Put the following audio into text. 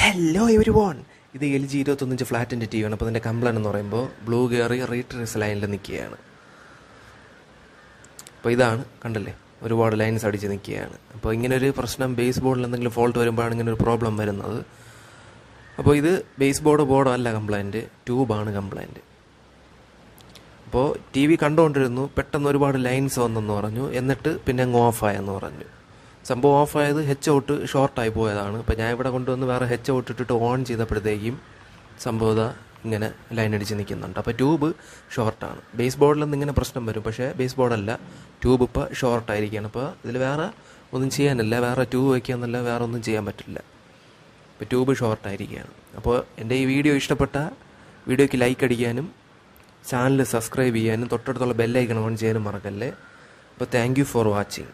Hello every one, ഇത് LG 21 ഫ്ലാറ്റിൻ്റെ T V ആണ്. അപ്പോൾ ഇതിൻ്റെ കംപ്ലൈൻറ്റ് എന്ന് പറയുമ്പോൾ ബ്ലൂ കയറി റീട്രേസ് ലൈനിൽ നിൽക്കുകയാണ്. അപ്പോൾ ഇതാണ് കണ്ടല്ലേ, ഒരുപാട് ലൈൻസ് അടിച്ച് നിൽക്കുകയാണ്. അപ്പോൾ ഇങ്ങനൊരു പ്രശ്നം ബേസ് ബോർഡിൽ എന്തെങ്കിലും ഫോൾട്ട് വരുമ്പോഴാണ് ഇങ്ങനൊരു പ്രോബ്ലം വരുന്നത്. അപ്പോൾ ഇത് ബേസ് ബോർഡോ അല്ല കംപ്ലൈൻറ്റ്, ട്യൂബാണ് കംപ്ലൈൻറ്റ്. അപ്പോൾ ടി വി കണ്ടുകൊണ്ടിരുന്നു, പെട്ടെന്ന് ഒരുപാട് ലൈൻസ് വന്നെന്ന് പറഞ്ഞു. എന്നിട്ട് പിന്നെ അങ്ങ് ഓഫായെന്ന് പറഞ്ഞു. സംഭവം ഓഫായത് ഔട്ട് ഷോർട്ടായി പോയതാണ്. അപ്പോൾ ഞാൻ ഇവിടെ കൊണ്ടുവന്ന് വേറെ ഔട്ട് ഇട്ടിട്ട് ഓൺ ചെയ്തപ്പോഴത്തേക്കും സംഭവം ഇങ്ങനെ ലൈൻ അടിച്ച് നിൽക്കുന്നുണ്ട്. അപ്പോൾ ട്യൂബ് ഷോർട്ടാണ്. ബേസ് ബോർഡിൽ നിന്ന് ഇങ്ങനെ പ്രശ്നം വരും, പക്ഷേ ബേസ് ബോർഡല്ല, ട്യൂബ് ഇപ്പോൾ ഷോർട്ടായിരിക്കുകയാണ്. അപ്പോൾ ഇതിൽ വേറെ ഒന്നും ചെയ്യാനില്ല, വേറെ ട്യൂബ് വയ്ക്കാമെന്നല്ല, വേറെ ഒന്നും ചെയ്യാൻ പറ്റില്ല. ഇപ്പോൾ ട്യൂബ് ഷോർട്ടായിരിക്കുകയാണ്. അപ്പോൾ എൻ്റെ ഈ വീഡിയോ ഇഷ്ടപ്പെട്ട വീഡിയോയ്ക്ക് ലൈക്ക് അടിക്കാനും ചാനൽ സബ്സ്ക്രൈബ് ചെയ്യാനും തൊട്ടടുത്തുള്ള ബെല്ലൈക്കൺ ഓൺ ചെയ്യാനും മറക്കല്ലേ. അപ്പോൾ താങ്ക് യു ഫോർ വാച്ചിങ്.